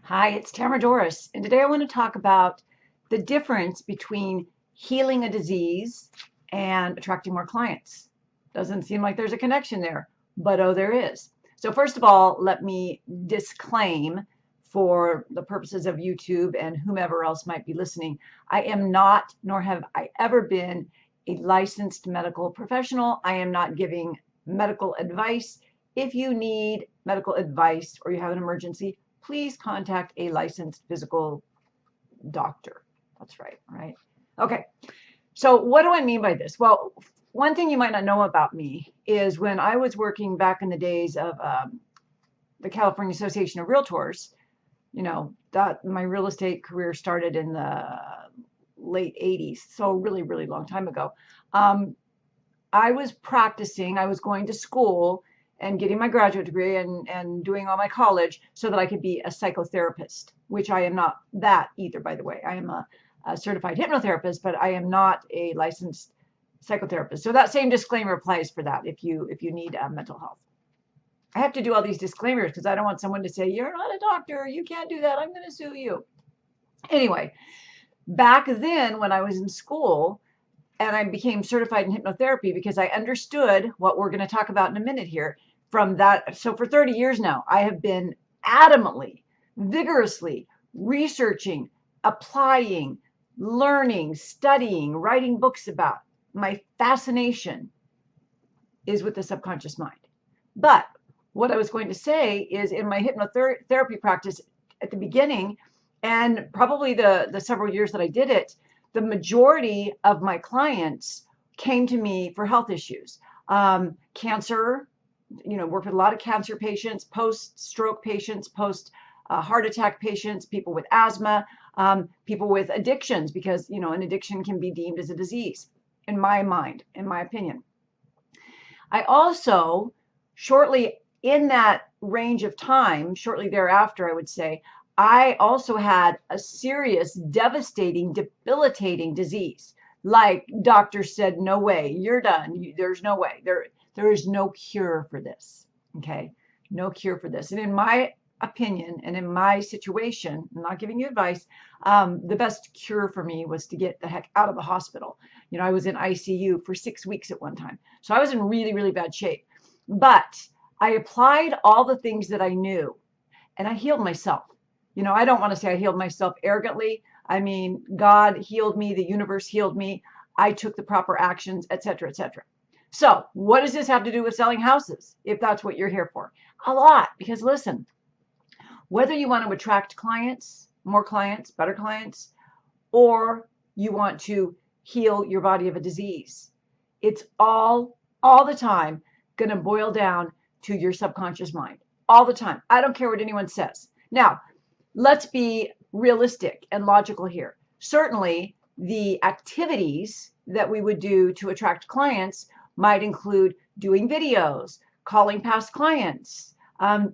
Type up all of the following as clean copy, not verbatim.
Hi, it's Tamara Dorris, and today I want to talk about the difference between healing a disease and attracting more clients. Doesn't seem like there's a connection there, but oh, there is. So first of all, let me disclaim for the purposes of YouTube and whomever else might be listening, I am not, nor have I ever been, a licensed medical professional. I am not giving medical advice. If you need medical advice or you have an emergency, please contact a licensed physical doctor. That's right, right? Okay, so what do I mean by this? Well, one thing you might not know about me is when I was working back in the days of the California Association of Realtors, that my real estate career started in the late 80s, so really, really long time ago. I was practicing, I was going to school and getting my graduate degree and doing all my college so that I could be a psychotherapist, which I am not that either, by the way. I am a certified hypnotherapist, but I am not a licensed psychotherapist. So that same disclaimer applies for that if you need mental health. I have to do all these disclaimers because I don't want someone to say, you're not a doctor, you can't do that, I'm going to sue you. Anyway, back then when I was in school, and I became certified in hypnotherapy because I understood what we're going to talk about in a minute here from that. So for 30 years now, I have been adamantly, vigorously researching, applying, learning, studying, writing books about. My fascination is with the subconscious mind. But what I was going to say is in my hypnotherapy practice at the beginning, and probably the several years that I did it, the majority of my clients came to me for health issues. Cancer, worked with a lot of cancer patients, post-stroke patients, post-heart attack patients, people with asthma, people with addictions, because, an addiction can be deemed as a disease, in my mind, in my opinion. I also, shortly in that range of time, shortly thereafter, I would say, I also had a serious, devastating, debilitating disease. Like doctors said, no way, you're done. There's no way. There is no cure for this. Okay, no cure for this. And in my opinion, and in my situation, I'm not giving you advice, the best cure for me was to get the heck out of the hospital. I was in ICU for 6 weeks at one time. So I was in really, really bad shape. But I applied all the things that I knew and I healed myself. I don't want to say I healed myself arrogantly. I mean, God healed me, the universe healed me. I took the proper actions, etc., etc. So what does this have to do with selling houses, if that's what you're here for? A lot, because listen, whether you want to attract clients, more clients, better clients, or you want to heal your body of a disease, it's all the time going to boil down to your subconscious mind. All the time. I don't care what anyone says. Now, let's be realistic and logical here. Certainly, the activities that we would do to attract clients might include doing videos, calling past clients,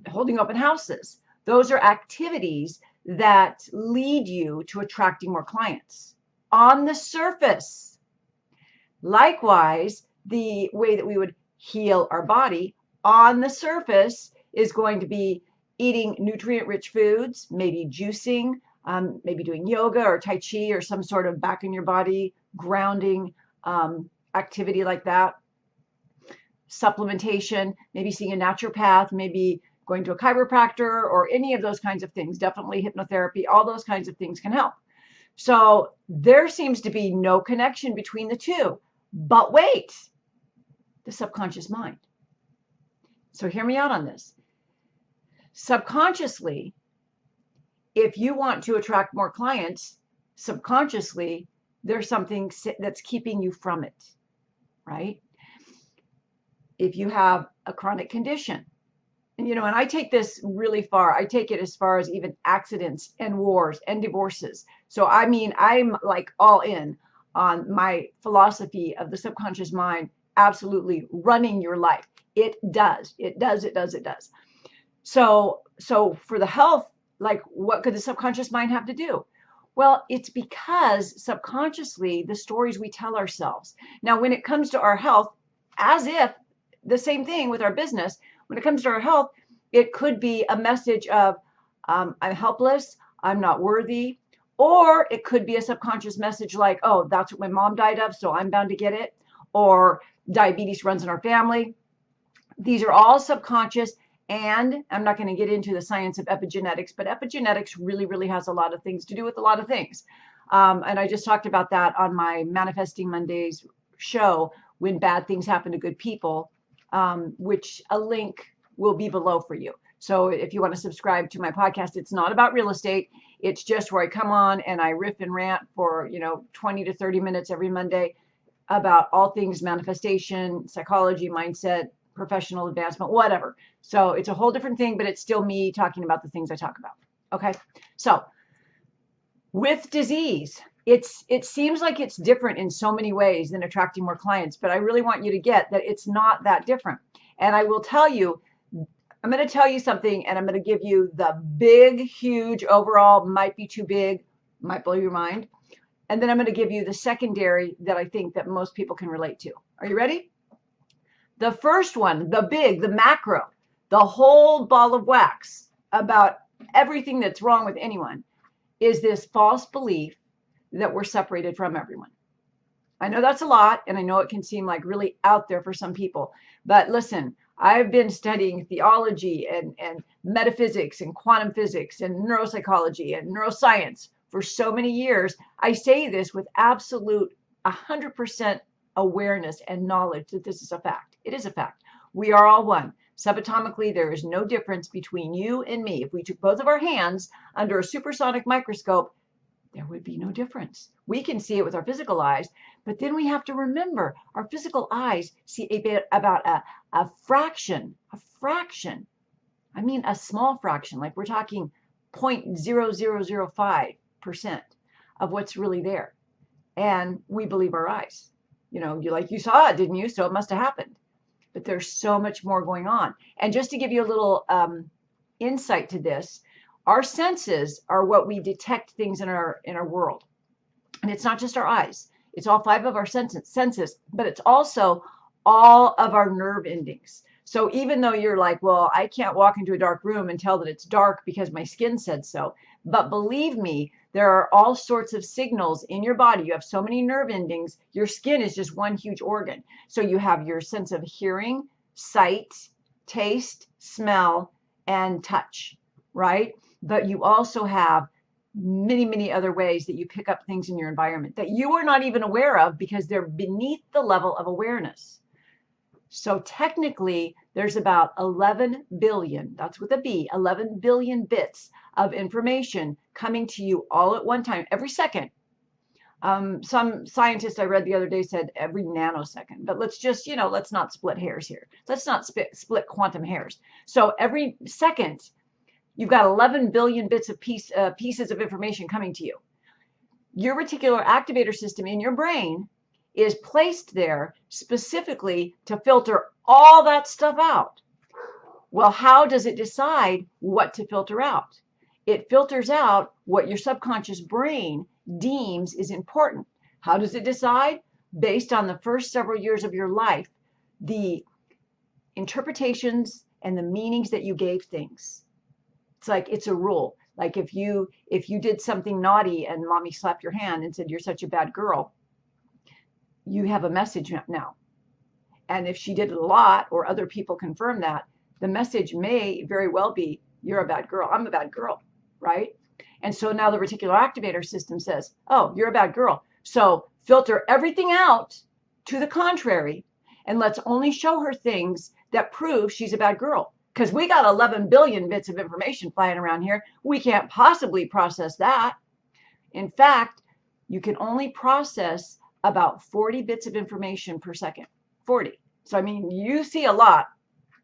holding open houses. Those are activities that lead you to attracting more clients on the surface. Likewise, the way that we would heal our body on the surface is going to be eating nutrient-rich foods, maybe juicing, maybe doing yoga or Tai Chi or some sort of back in your body grounding activity like that. Supplementation, maybe seeing a naturopath, maybe going to a chiropractor or any of those kinds of things. Definitely hypnotherapy, all those kinds of things can help. So there seems to be no connection between the two. But wait, the subconscious mind. So hear me out on this. Subconsciously, if you want to attract more clients, subconsciously, there's something that's keeping you from it, right? If you have a chronic condition, and I take this really far. I take it as far as even accidents and wars and divorces. So I mean, I'm like all in on my philosophy of the subconscious mind absolutely running your life. It does. So for the health, like what could the subconscious mind have to do? Well, it's because subconsciously the stories we tell ourselves. Now, when it comes to our health, as if the same thing with our business, when it comes to our health, it could be a message of, I'm helpless, I'm not worthy. Or it could be a subconscious message like, oh, that's what my mom died of, so I'm bound to get it. Or diabetes runs in our family. These are all subconscious. And I'm not going to get into the science of epigenetics, but epigenetics really, really has a lot of things to do with a lot of things. And I just talked about that on my Manifesting Mondays show, when bad things happen to good people, which a link will be below for you. So if you want to subscribe to my podcast, it's not about real estate. It's just where I come on and I riff and rant for, 20 to 30 minutes every Monday about all things manifestation, psychology, mindset, professional advancement, whatever. So it's a whole different thing, but it's still me talking about the things I talk about. Okay. So with disease, it seems like it's different in so many ways than attracting more clients, but I really want you to get that it's not that different. And I will tell you, I'm going to tell you something, and I'm going to give you the big, huge overall, might be too big, might blow your mind. And then I'm going to give you the secondary that I think that most people can relate to. Are you ready? The first one, the big, the macro, the whole ball of wax about everything that's wrong with anyone, is this false belief that we're separated from everyone. I know that's a lot, and I know it can seem like really out there for some people, but listen, I've been studying theology and metaphysics and quantum physics and neuropsychology and neuroscience for so many years. I say this with absolute 100% awareness and knowledge that this is a fact. It is a fact. We are all one. Subatomically, there is no difference between you and me. If we took both of our hands under a supersonic microscope, there would be no difference. We can see it with our physical eyes, but then we have to remember our physical eyes see about a fraction, I mean a small fraction, like we're talking 0.0005% of what's really there. And we believe our eyes. You saw it, didn't you? So it must have happened. But there's so much more going on. And just to give you a little insight to this, our senses are what we detect things in our world. And it's not just our eyes. It's all 5 of our senses, but it's also all of our nerve endings. So even though you're like, well, I can't walk into a dark room and tell that it's dark because my skin said so. But believe me, there are all sorts of signals in your body. You have so many nerve endings. Your skin is just one huge organ. So you have your sense of hearing, sight, taste, smell, and touch, right? But you also have many, many other ways that you pick up things in your environment that you are not even aware of because they're beneath the level of awareness. So technically, there's about 11 billion, that's with a B, 11 billion bits of information coming to you all at one time, every second. Some scientist I read the other day said every nanosecond, but let's just, let's not split hairs here. Let's not split quantum hairs. So every second, you've got 11 billion bits of pieces of information coming to you. Your reticular activator system in your brain is placed there specifically to filter all that stuff out. Well, how does it decide what to filter out? It filters out what your subconscious brain deems is important. How does it decide? Based on the first several years of your life, the interpretations and the meanings that you gave things. It's like it's a rule. Like if you did something naughty and mommy slapped your hand and said you're such a bad girl, you have a message now. And if she did it a lot or other people confirm that, the message may very well be you're a bad girl. I'm a bad girl, right? And so now the reticular activator system says, oh, you're a bad girl. So filter everything out to the contrary, and let's only show her things that prove she's a bad girl. Because we got 11 billion bits of information flying around here. We can't possibly process that. In fact, you can only process about 40 bits of information per second. 40. So, I mean, you see a lot.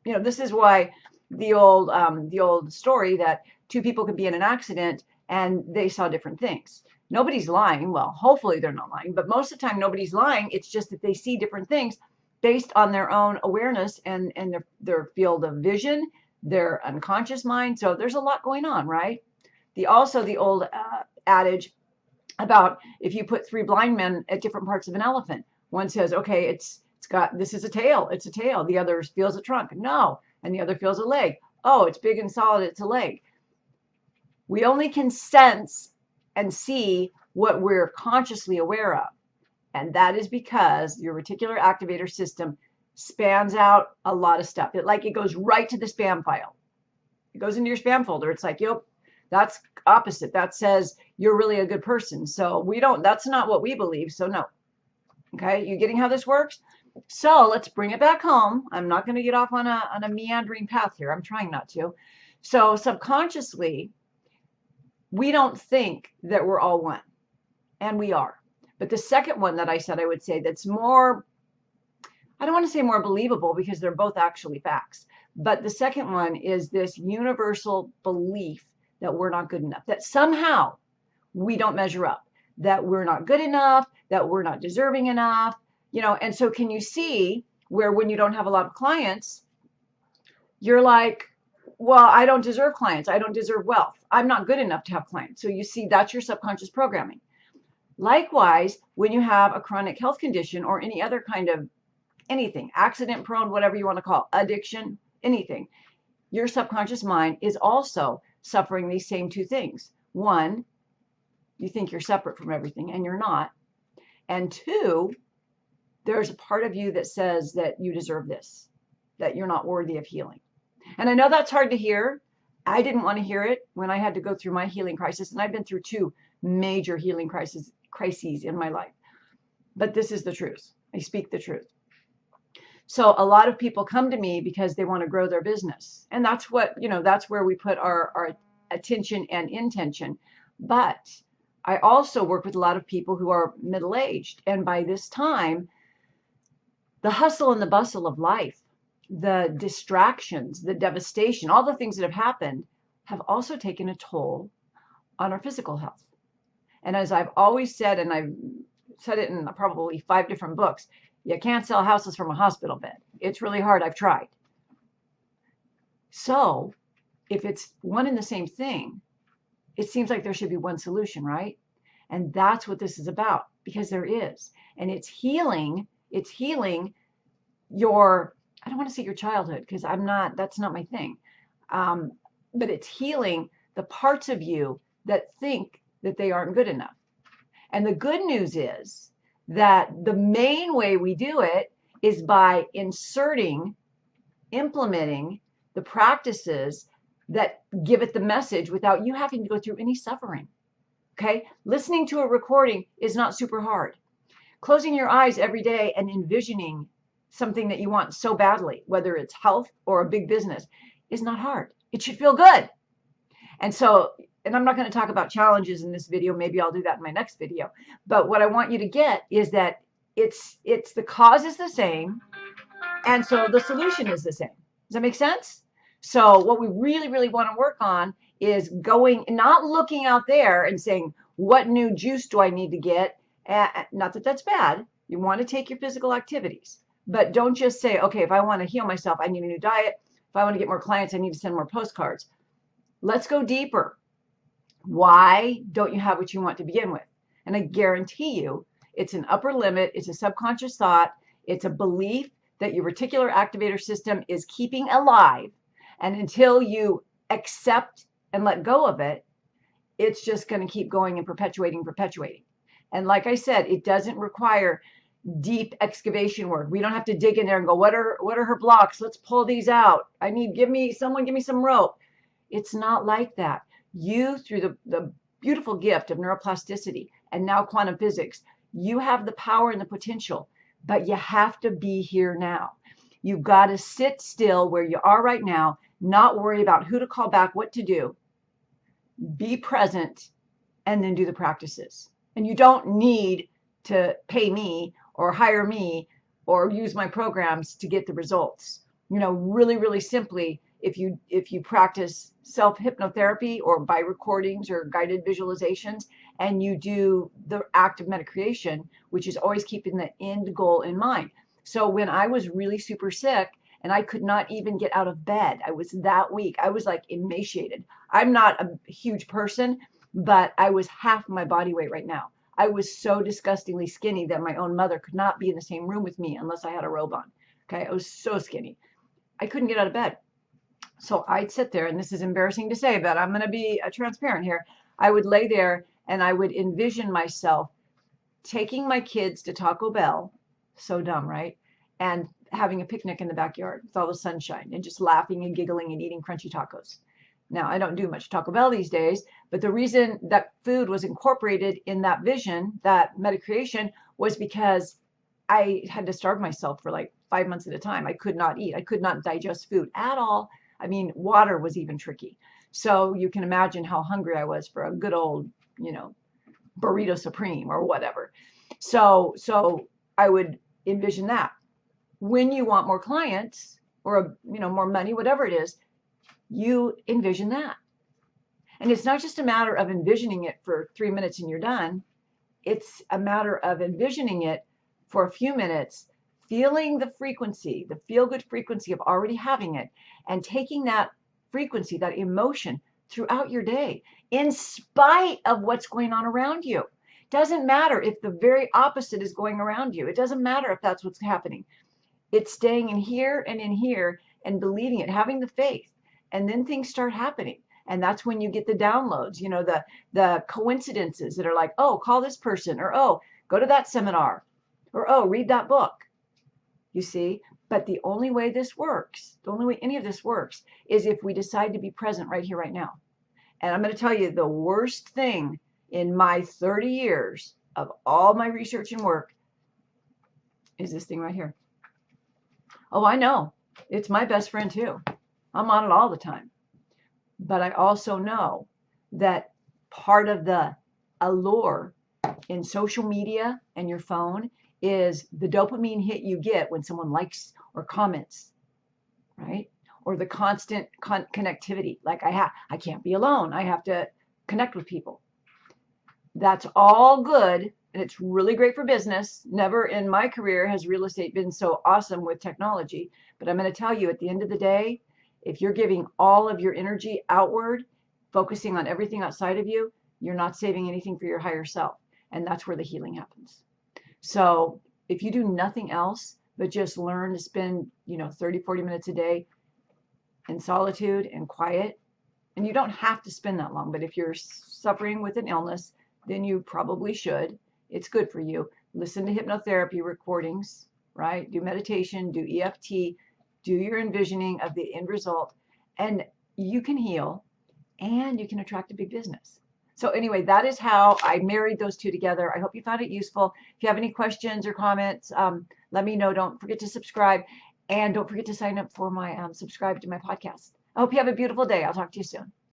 This is why the old story that 2 people could be in an accident and they saw different things. Nobody's lying. Well, hopefully they're not lying, but most of the time nobody's lying. It's just that they see different things based on their own awareness and their field of vision, their unconscious mind. So there's a lot going on, right? The old adage about if you put 3 blind men at different parts of an elephant, one says, okay, this is a tail, it's a tail. The other feels a trunk. No. And the other feels a leg. Oh, it's big and solid, it's a leg. We only can sense and see what we're consciously aware of. And that is because your reticular activator system spans out a lot of stuff. It goes right to the spam file. It goes into your spam folder. It's like, yep, that's opposite. That says you're really a good person. So that's not what we believe. So no. Okay, you getting how this works? So let's bring it back home. I'm not going to get off on a meandering path here. I'm trying not to. So subconsciously, we don't think that we're all one, and we are. But the second one that I said I would say that's more, I don't want to say more believable because they're both actually facts. But the second one is this universal belief that we're not good enough, that somehow we don't measure up, that we're not good enough, that we're not deserving enough, and so can you see where when you don't have a lot of clients, you're like, well, I don't deserve clients. I don't deserve wealth. I'm not good enough to have clients. So you see, that's your subconscious programming. Likewise, when you have a chronic health condition or any other kind of anything, accident prone, whatever you want to call it, addiction, anything, your subconscious mind is also suffering these same two things. One, you think you're separate from everything and you're not. And two, there's a part of you that says that you deserve this, that you're not worthy of healing. And I know that's hard to hear. I didn't want to hear it when I had to go through my healing crisis. And I've been through two major healing crises in my life. But this is the truth. I speak the truth. So a lot of people come to me because they want to grow their business. And that's what, that's where we put our attention and intention. But I also work with a lot of people who are middle-aged. And by this time, the hustle and the bustle of life, the distractions, the devastation, all the things that have happened have also taken a toll on our physical health. And as I've always said, and I've said it in probably 5 different books, you can't sell houses from a hospital bed. It's really hard. I've tried. So if it's one and the same thing, it seems like there should be one solution, right? And that's what this is about, because there is. And it's healing your, I don't want to say your childhood, because that's not my thing. But it's healing the parts of you that think that they aren't good enough. And the good news is that the main way we do it is by implementing the practices that give it the message without you having to go through any suffering. Okay? Listening to a recording is not super hard. Closing your eyes every day and envisioning something that you want so badly, whether it's health or a big business, is not hard. It should feel good. And I'm not going to talk about challenges in this video. Maybe I'll do that in my next video. But what I want you to get is that it's the cause is the same. And so the solution is the same. Does that make sense? So what we really, really want to work on is not looking out there and saying, what new juice do I need to get? Not that that's bad. You want to take your physical activities, but don't just say, okay, if I want to heal myself, I need a new diet. If I want to get more clients, I need to send more postcards. Let's go deeper. Why don't you have what you want to begin with? And I guarantee you, it's an upper limit. It's a subconscious thought. It's a belief that your reticular activator system is keeping alive. And until you accept and let go of it, it's just going to keep going and perpetuating. And like I said, it doesn't require deep excavation work. We don't have to dig in there and go, what are her blocks? Let's pull these out. Give me some rope. It's not like that. You, through the beautiful gift of neuroplasticity and now quantum physics, you have the power and the potential, but you have to be here now. You've got to sit still where you are right now, not worry about who to call back, what to do. Be present and then do the practices. And you don't need to pay me or hire me or use my programs to get the results. Really, really simply, if you practice self-hypnotherapy or by recordings or guided visualizations, and you do the act of metacreation, which is always keeping the end goal in mind. So when I was really super sick and I could not even get out of bed, I was that weak. I was like emaciated. I'm not a huge person, but I was half my body weight right now. I was so disgustingly skinny that my own mother could not be in the same room with me unless I had a robe on. Okay, I was so skinny. I couldn't get out of bed. So I'd sit there, and this is embarrassing to say, but I'm going to be transparent here. I would lay there and I would envision myself taking my kids to Taco Bell. So dumb, right? And having a picnic in the backyard with all the sunshine and just laughing and giggling and eating crunchy tacos. Now, I don't do much Taco Bell these days, but the reason that food was incorporated in that vision, that meta creation, was because I had to starve myself for like 5 months at a time. I could not eat. I could not digest food at all. I mean, water was even tricky. So you can imagine how hungry I was for a good old, you know, burrito supreme or whatever. So I would envision that. When you want more clients or more money, whatever it is, you envision that. And it's not just a matter of envisioning it for 3 minutes and you're done. It's a matter of envisioning it for a few minutes, feeling the frequency, the feel good frequency of already having it, and taking that frequency, that emotion throughout your day, in spite of what's going on around you. Doesn't matter if the very opposite is going around you. It doesn't matter if that's what's happening. It's staying in here and believing it, having the faith. And then things start happening. And that's when you get the downloads, the coincidences that are like, oh, call this person, or oh, go to that seminar, or oh, read that book. You see? But the only way this works, the only way any of this works, is if we decide to be present right here, right now. And I'm going to tell you the worst thing in my 30 years of all my research and work is this thing right here. Oh, I know. It's my best friend too. I'm on it all the time. But I also know that part of the allure in social media and your phone is the dopamine hit you get when someone likes or comments, right? Or the constant connectivity. Like I can't be alone. I have to connect with people. That's all good. And it's really great for business. Never in my career has real estate been so awesome with technology. But I'm going to tell you, at the end of the day, if you're giving all of your energy outward, focusing on everything outside of you, you're not saving anything for your higher self. And that's where the healing happens. So if you do nothing else but just learn to spend, 30, 40 minutes a day in solitude and quiet, and you don't have to spend that long, but if you're suffering with an illness, then you probably should. It's good for you. Listen to hypnotherapy recordings, right? Do meditation, do EFT, do your envisioning of the end result, and you can heal and you can attract a big business. So anyway, that is how I married those two together. I hope you found it useful. If you have any questions or comments, let me know. Don't forget to subscribe, and don't forget to sign up for my subscribe to my podcast. I hope you have a beautiful day. I'll talk to you soon.